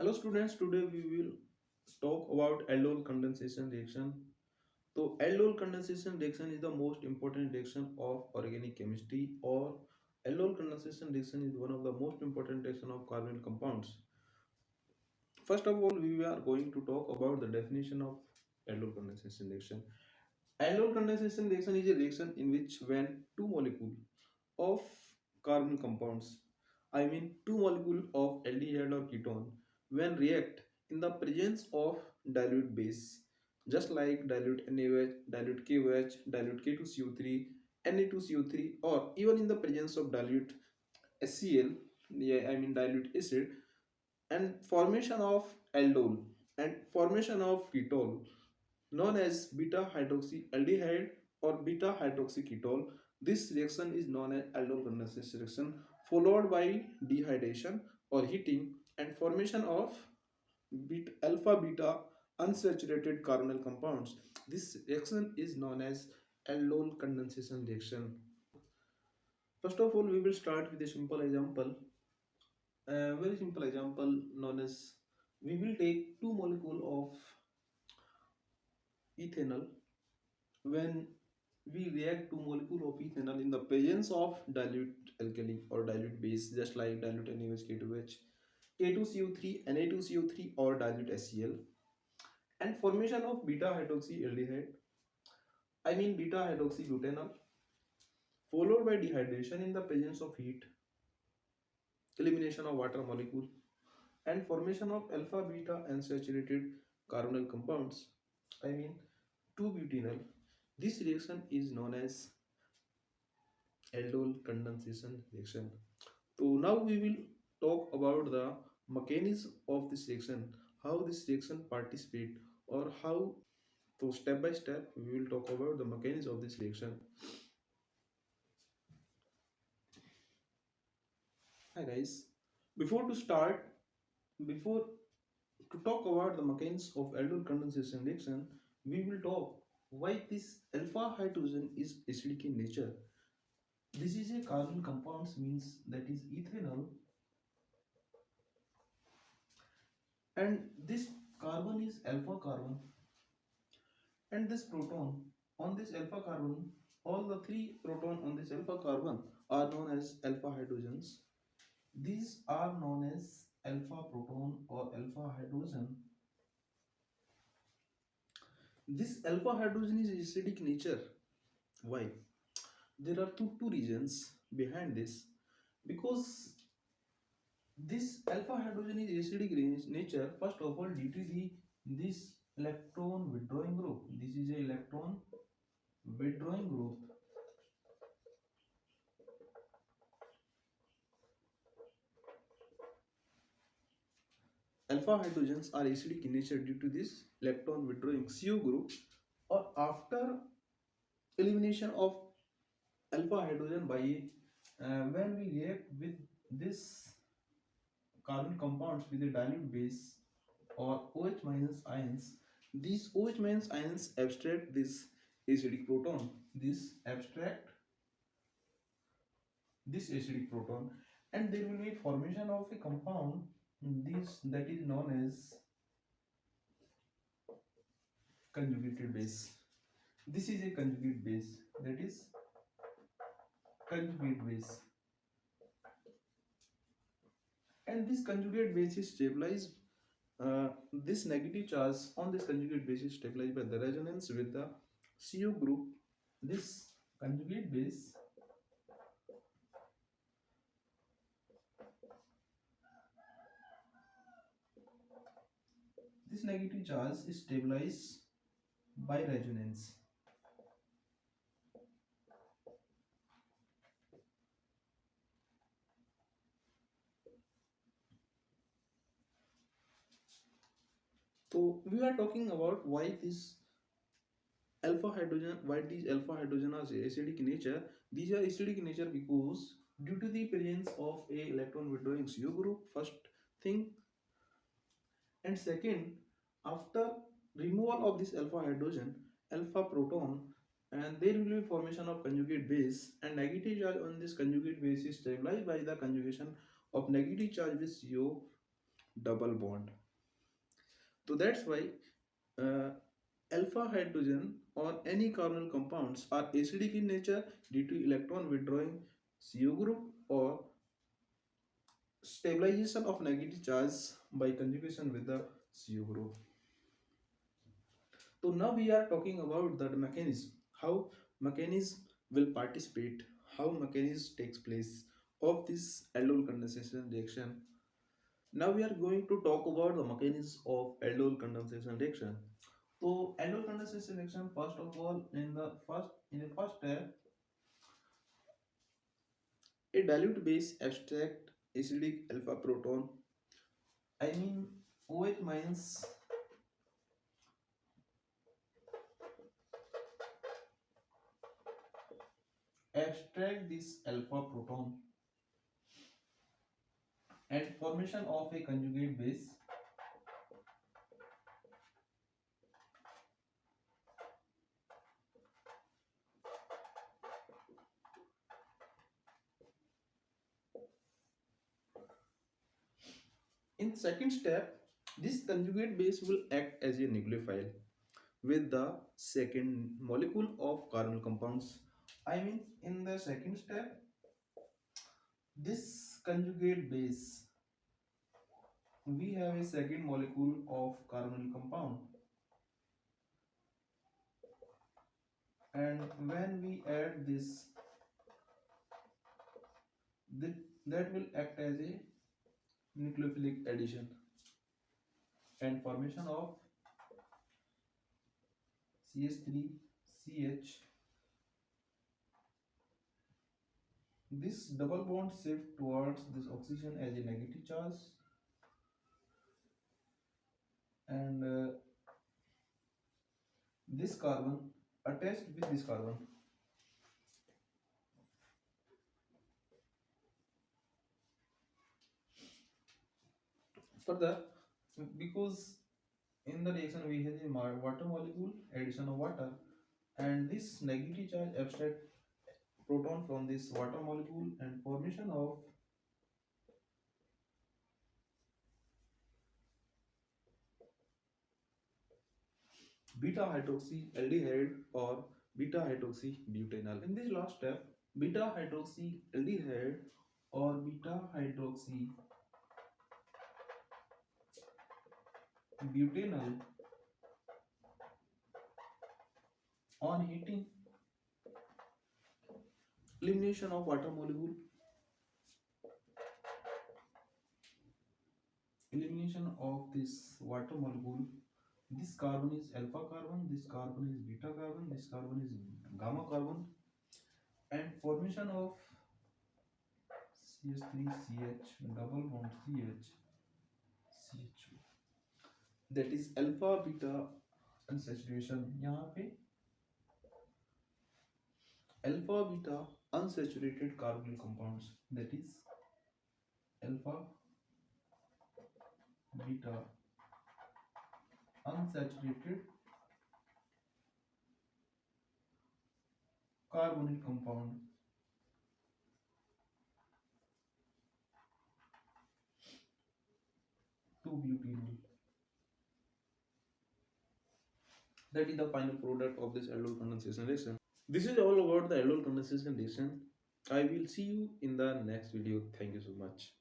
Hello students, today we will talk about aldol condensation reaction. So aldol condensation reaction is the most important reaction of organic chemistry, or aldol condensation reaction is one of the most important reaction of carbonyl compounds. First of all, we are going to talk about the definition of aldol condensation reaction. Aldol condensation reaction is a reaction in which when two molecules of carbon compounds, I mean two molecules of aldehyde or ketone, when react in the presence of dilute base, just like dilute NaOH, dilute KOH, dilute K2CO3, Na2CO3, or even in the presence of dilute HCl, yeah, I mean dilute acid, and formation of aldol and formation of ketol known as beta hydroxyaldehyde or beta hydroxyketol. This reaction is known as aldol condensation reaction, followed by dehydration or heating and formation of alpha beta unsaturated carbonyl compounds. This reaction is known as aldol condensation reaction. First of all, we will start with a simple example. A very simple example known as, we will take two molecule of ethanol. When we react to molecule of ethanol in the presence of dilute alkali or dilute base, just like dilute NaOH, K2H, K2CO3, Na2CO3, or dilute HCl, and formation of beta hydroxyaldehyde, I mean beta hydroxybutanol, followed by dehydration in the presence of heat, elimination of water molecule, and formation of alpha beta unsaturated carbonyl compounds, I mean 2-butanol. This reaction is known as aldol condensation reaction. So now we will talk about the mechanism of this reaction, how this reaction participate, or how. So step by step we will talk about the mechanism of this reaction. Hi guys, before to start, before to talk about the mechanism of aldol condensation reaction, we will talk why this alpha hydrogen is acidic in nature. This is a carbon compounds, means that is ethanol, and this carbon is alpha carbon, and this proton on this alpha carbon, all the three proton on this alpha carbon are known as alpha hydrogens. These are known as alpha proton or alpha hydrogen. This alpha hydrogen is acidic nature. Why? There are two reasons behind this. Because this alpha hydrogen is acidic nature, first of all, due to this electron withdrawing group. This is a electron withdrawing group. Alpha hydrogens are acidic in nature due to this electron withdrawing CO group, or after elimination of alpha hydrogen by when we react with this carbon compounds with a dilute base or OH minus ions, these OH minus ions abstract this acidic proton. This acidic proton, and there will be formation of a compound, this that is known as conjugated base. This is a conjugate base, that is conjugate base, and this conjugate base is stabilized. This negative charge on this conjugate base is stabilized by the resonance with the CO group. This conjugate base, this negative charge is stabilized by resonance. So we are talking about why this alpha hydrogen are acidic in nature. These are acidic in nature because due to the presence of a electron withdrawing CO group, first thing, and second, after removal of this alpha hydrogen, alpha proton, and there will be formation of conjugate base, and negative charge on this conjugate base is stabilized by the conjugation of negative charge with CO double bond. So that's why uh, alpha hydrogen or any carbonyl compounds are acidic in nature due to electron withdrawing CO group or stabilization of negative charge by conjugation with the CO group. So now we are talking about the mechanism, how mechanism will participate, how mechanism takes place of this aldol condensation reaction. Now we are going to talk about the mechanism of aldol condensation reaction. So aldol condensation reaction, first of all, in the first step, a dilute base abstract acidic alpha proton. I mean OH minus abstract this alpha proton and formation of a conjugate base. In second step, this conjugate base will act as a nucleophile with the second molecule of carbonyl compounds. I mean, in the second step, this conjugate base, we have a second molecule of carbonyl compound, and when we add this, that, that will act as a nucleophilic addition and formation of CH3CH. This double bond shift towards this oxygen as a negative charge, and this carbon attached with this carbon. Further, because in the reaction we have a water molecule, addition of water, and this negative charge abstract proton from this water molecule and formation of beta hydroxy aldehyde or beta hydroxy butanol. In this last step, beta hydroxy aldehyde or beta hydroxy butanol on heating, elimination of water molecule, elimination of this water molecule. This carbon is alpha carbon, this carbon is beta carbon, this carbon is gamma carbon, and formation of CH3CH double bond CH that is alpha beta unsaturation. यहाँ पे alpha beta unsaturated carbonyl compounds, that is alpha beta unsaturated carbonyl compound, to butanol. That is the final product of this aldol condensation reaction. This is all about the aldol condensation reaction. I will see you in the next video. Thank you so much.